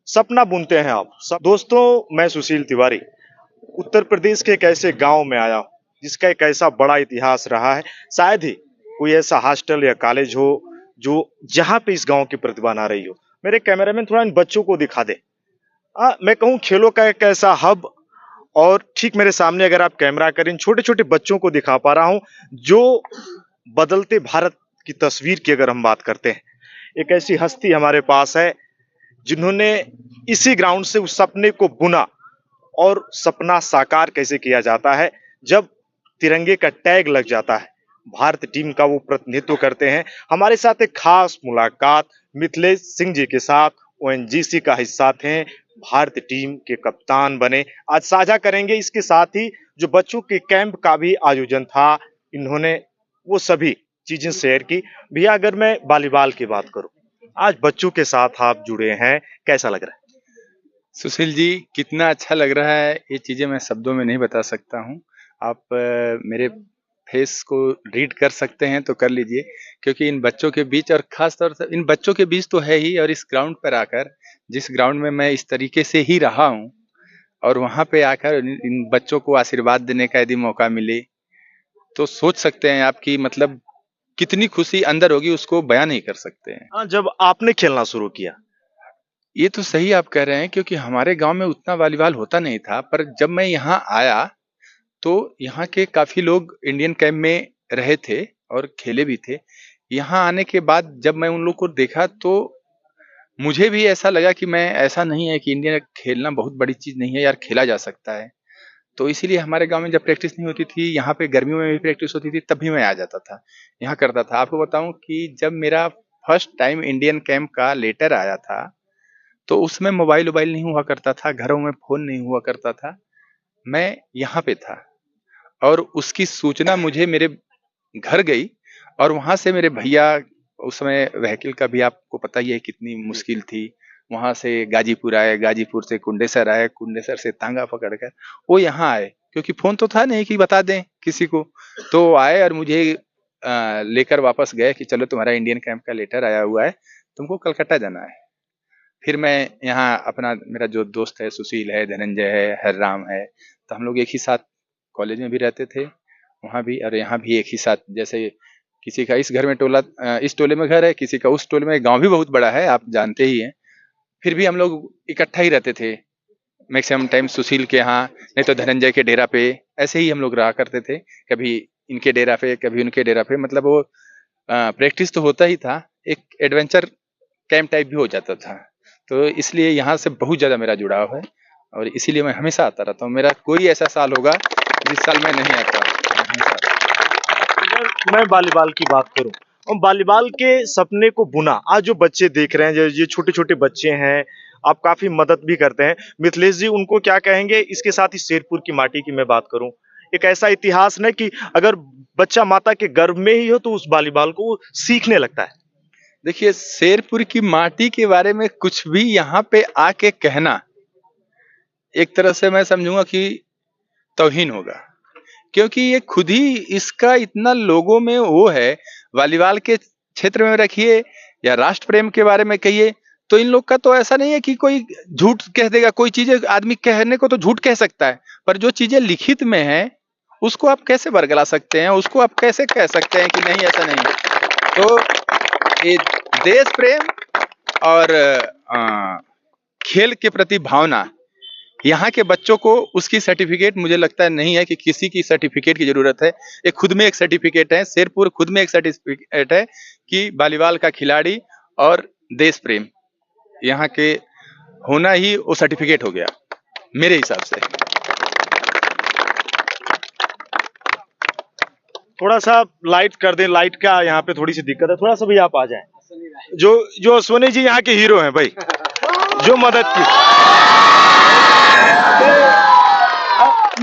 सपना बुनते हैं आप सब। दोस्तों, मैं सुशील तिवारी उत्तर प्रदेश के एक ऐसे गांव में आया हूं जिसका एक ऐसा बड़ा इतिहास रहा है। शायद ही कोई ऐसा हॉस्टल या कॉलेज हो जो जहां पे इस गांव की प्रतिभा ना रही हो। मेरे कैमरामैन थोड़ा इन बच्चों को दिखा दे। मैं कहूँ खेलों का एक ऐसा हब। और ठीक मेरे सामने अगर आप कैमरा करें, इन छोटे छोटे बच्चों को दिखा पा रहा हूं जो बदलते भारत की तस्वीर की अगर हम बात करते हैं, एक ऐसी हस्ती हमारे पास है जिन्होंने इसी ग्राउंड से उस सपने को बुना। और सपना साकार कैसे किया जाता है जब तिरंगे का टैग लग जाता है, भारत टीम का वो प्रतिनिधित्व करते हैं। हमारे साथ एक खास मुलाकात मिथिलेश सिंह जी के साथ, ओएनजीसी का हिस्सा थे, भारत टीम के कप्तान बने। आज साझा करेंगे, इसके साथ ही जो बच्चों के कैंप का भी आयोजन था, इन्होंने वो सभी चीजें शेयर की। भैया, अगर मैं वॉलीबॉल की बात करूं, आज बच्चों के साथ आप जुड़े हैं, कैसा लग रहा है? सुशील जी, कितना अच्छा लग रहा है, ये चीज़ें मैं शब्दों में नहीं बता सकता हूँ। आप मेरे फेस को रीड कर सकते हैं तो कर लीजिए, क्योंकि इन बच्चों के बीच और ख़ास तौर से इन बच्चों के बीच तो है ही, और इस ग्राउंड पर आकर, जिस ग्राउंड में मैं इस तरीके से ही रहा हूँ और वहाँ पे आकर इन इन बच्चों को आशीर्वाद देने का यदि मौका मिले, तो सोच सकते हैं आप कि मतलब कितनी खुशी अंदर होगी, उसको बयाँ नहीं कर सकते हैं। हाँ, जब आपने खेलना शुरू किया। ये तो सही आप कह रहे हैं, क्योंकि हमारे गाँव में उतना वॉलीबॉल होता नहीं था, पर जब मैं यहाँ आया तो यहाँ के काफ़ी लोग इंडियन कैंप में रहे थे और खेले भी थे। यहाँ आने के बाद जब मैं उन लोग को देखा तो मुझे भी ऐसा लगा कि मैं ऐसा नहीं है कि इंडिया खेलना बहुत बड़ी चीज़ नहीं है यार, खेला जा सकता है। तो इसीलिए हमारे गाँव में जब प्रैक्टिस नहीं होती थी, यहाँ पे गर्मियों में भी प्रैक्टिस होती थी, तब भी मैं आ जाता था, यहाँ करता था। आपको बताऊँ कि जब मेरा फर्स्ट टाइम इंडियन कैंप का लेटर आया था, तो उसमें मोबाइल-वोबाइल नहीं हुआ करता था, घरों में फ़ोन नहीं हुआ करता था। मैं यहाँ पे था और उसकी सूचना मुझे मेरे घर गई, और वहाँ से मेरे भैया, उस समय व्हीकल का भी आपको पता ही है कितनी मुश्किल थी। वहाँ से गाजीपुर आए, गाजीपुर से कुंडेसर आए, कुंडेसर से तांगा पकड़ कर वो यहाँ आए, क्योंकि फ़ोन तो था नहीं कि बता दें किसी को। तो वो आए और मुझे लेकर वापस गए कि चलो तुम्हारा इंडियन कैंप का लेटर आया हुआ है, तुमको कलकत्ता जाना है। फिर मैं यहाँ अपना मेरा जो दोस्त है सुशील है, धनंजय है, हरराम है, तो हम लोग एक ही साथ कॉलेज में भी रहते थे, वहाँ भी और यहाँ भी एक ही साथ। जैसे किसी का इस घर में टोला, इस टोले में घर है, किसी का उस टोले में। गांव भी बहुत बड़ा है, आप जानते ही हैं। फिर भी हम लोग इकट्ठा ही रहते थे मैक्सिमम टाइम, सुशील के यहाँ, नहीं तो धनंजय के डेरा पे। ऐसे ही हम लोग रहा करते थे, कभी इनके डेरा पे, कभी उनके डेरा पे। मतलब वो प्रैक्टिस तो होता ही था, एक एडवेंचर कैंप टाइप भी हो जाता था। तो इसलिए यहाँ से बहुत ज़्यादा मेरा जुड़ाव है, और इसीलिए मैं हमेशा आता रहता हूँ। मेरा कोई ऐसा साल होगा जिस साल मैं नहीं आता, मैं हमेशा आता अगर मैं वॉलीबॉल की बात करूं और वॉलीबॉल के सपने को बुना, आज जो बच्चे देख रहे हैं, जो ये छोटे छोटे बच्चे हैं, आप काफी मदद भी करते हैं। मिथिलेश जी, उनको क्या कहेंगे? इसके साथ ही शेरपुर की माटी की मैं बात करूं, एक ऐसा इतिहास है कि अगर बच्चा माता के गर्भ में ही हो तो उस वॉलीबॉल को वो सीखने लगता है। देखिए, शेरपुर की माटी के बारे में कुछ भी यहाँ पे आके कहना, एक तरह से मैं समझूंगा कि तौहीन होगा, क्योंकि ये खुद ही इसका इतना लोगों में वो है। वॉलीबॉल के क्षेत्र में रखिए या राष्ट्र प्रेम के बारे में कहिए, तो इन लोग का तो ऐसा नहीं है कि कोई झूठ कह देगा। कोई चीजें आदमी कहने को तो झूठ कह सकता है, पर जो चीजें लिखित में है उसको आप कैसे बरगला सकते हैं, उसको आप कैसे कह सकते हैं कि नहीं ऐसा नहीं। तो ये देश प्रेम और खेल के प्रति भावना, यहाँ के बच्चों को उसकी सर्टिफिकेट मुझे लगता है नहीं है कि किसी की सर्टिफिकेट की जरूरत है। ये खुद में एक सर्टिफिकेट है, शेरपुर खुद में एक सर्टिफिकेट है कि वॉलीबॉल का खिलाड़ी और देश प्रेम यहाँ के होना ही वो सर्टिफिकेट हो गया मेरे हिसाब से। थोड़ा सा लाइट कर दें, लाइट का यहाँ पे थोड़ी सी दिक्कत है, थोड़ा सा भी आप आ जाएं। जो जो सोनी जी यहाँ के हीरो हैं भाई, जो मदद की।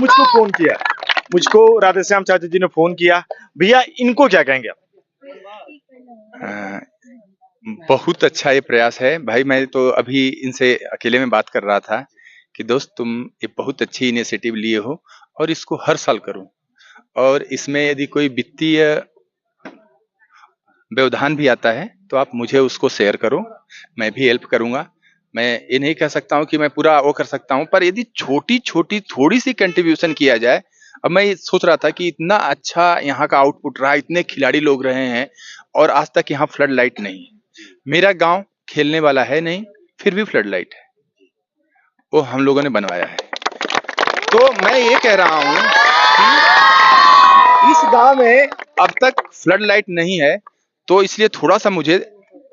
मुझको फोन किया, मुझको राधेश्याम चाचा जी ने फोन किया। भैया, इनको क्या कहेंगे आप? अ, बहुत अच्छा ये प्रयास है भाई। मैं तो अभी इनसे अकेले में बात कर रहा था कि दोस्त, तुम ये बहुत अच्छी इनिशिएटिव लिए हो और इसको हर साल करो, और इसमें यदि कोई वित्तीय व्यवधान भी आता है तो आप मुझे उसको शेयर करो, मैं भी हेल्प करूंगा। मैं ये नहीं कह सकता हूँ कि मैं पूरा वो कर सकता हूँ, पर यदि छोटी-छोटी थोड़ी-सी कंट्रीब्यूशन किया जाए। अब मैं ये सोच रहा था कि इतना अच्छा यहाँ का आउटपुट रहा, इतने खिलाड़ी लोग रहे हैं और आज तक यहाँ फ्लड लाइट नहीं है। मेरा गाँव खेलने वाला है नहीं, फिर भी फ्लड लाइट है। वो हम लोगों ने बनवाया है। तो मैं ये कह रहा हूँ कि इस गाँव में अब तक फ्लड लाइट नहीं है, तो इसलिए थोड़ा-सा मुझे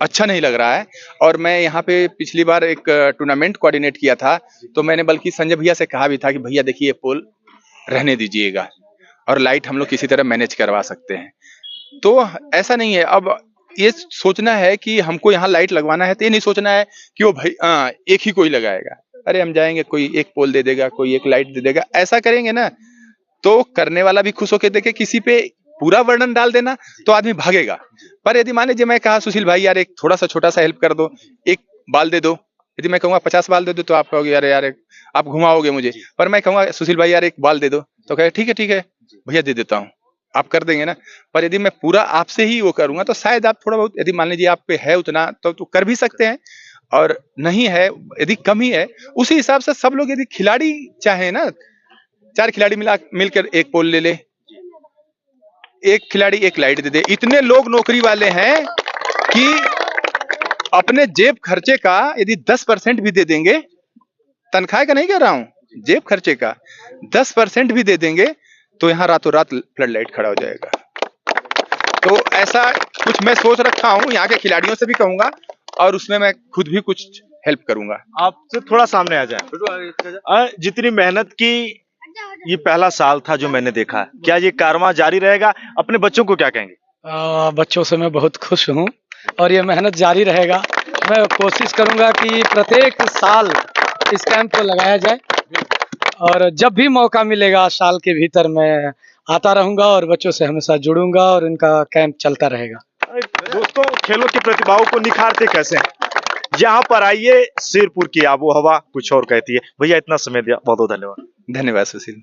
अच्छा नहीं लग रहा है। और मैं यहाँ पे पिछली बार एक टूर्नामेंट कोऑर्डिनेट किया था, तो मैंने बल्कि संजय भैया से कहा भी था कि भैया देखिए ये पोल रहने दीजिएगा और लाइट हम लोग किसी तरह मैनेज करवा सकते हैं। तो ऐसा नहीं है, अब ये सोचना है कि हमको यहाँ लाइट लगवाना है, तो ये नहीं सोचना है कि वो भाई एक ही कोई लगाएगा। अरे हम जाएंगे, कोई एक पोल दे देगा, कोई एक लाइट दे देगा, ऐसा करेंगे ना तो करने वाला भी खुश होकर देखे। किसी पे पूरा वर्णन डाल देना तो आदमी भागेगा। पर यदि मान लीजिए मैं कहा सुशील भाई यार एक थोड़ा सा छोटा सा हेल्प कर दो, एक बाल दे दो। यदि मैं कहूंगा 50 बाल दे दो तो आप कहोगे यार यार आप घुमाओगे मुझे। पर मैं कहूंगा सुशील भाई यार एक बाल दे दो, तो कहे ठीक है भैया दे देता हूँ, आप कर देंगे ना। पर यदि मैं पूरा आपसे ही वो करूंगा तो शायद आप थोड़ा बहुत, यदि मान लीजिए आप पे है उतना तो कर भी सकते हैं, और नहीं है यदि कम ही है उसी हिसाब से सब लोग यदि खिलाड़ी चाहे ना, 4 खिलाड़ी मिलकर एक पोल ले ले, एक खिलाड़ी एक लाइट दे दे। इतने लोग नौकरी वाले हैं कि अपने जेब खर्चे का यदि 10% भी दे देंगे, तनख्वाह का नहीं कह रहा हूं, जेब खर्चे का 10% भी दे देंगे तो यहाँ रातों रात फ्लड लाइट खड़ा हो जाएगा। तो ऐसा कुछ मैं सोच रखा हूँ, यहाँ के खिलाड़ियों से भी कहूंगा और उसमें मैं खुद भी कुछ हेल्प करूंगा। आपसे थोड़ा सामने आ जाए। जितनी मेहनत की, ये पहला साल था जो मैंने देखा, क्या ये कारवां जारी रहेगा? अपने बच्चों को क्या कहेंगे? बच्चों से मैं बहुत खुश हूँ और ये मेहनत जारी रहेगा। मैं कोशिश करूंगा कि प्रत्येक साल इस कैंप को लगाया जाए और जब भी मौका मिलेगा साल के भीतर मैं आता रहूंगा और बच्चों से हमेशा जुड़ूंगा और इनका कैंप चलता रहेगा। दोस्तों, खेलों की प्रतिभाओं को निखारते कैसे हैं? यहाँ पर आइए, शेरपुर की आबो हवा कुछ और कहती है। भैया इतना समय दिया, बहुत बहुत धन्यवाद। धन्यवाद सुशील।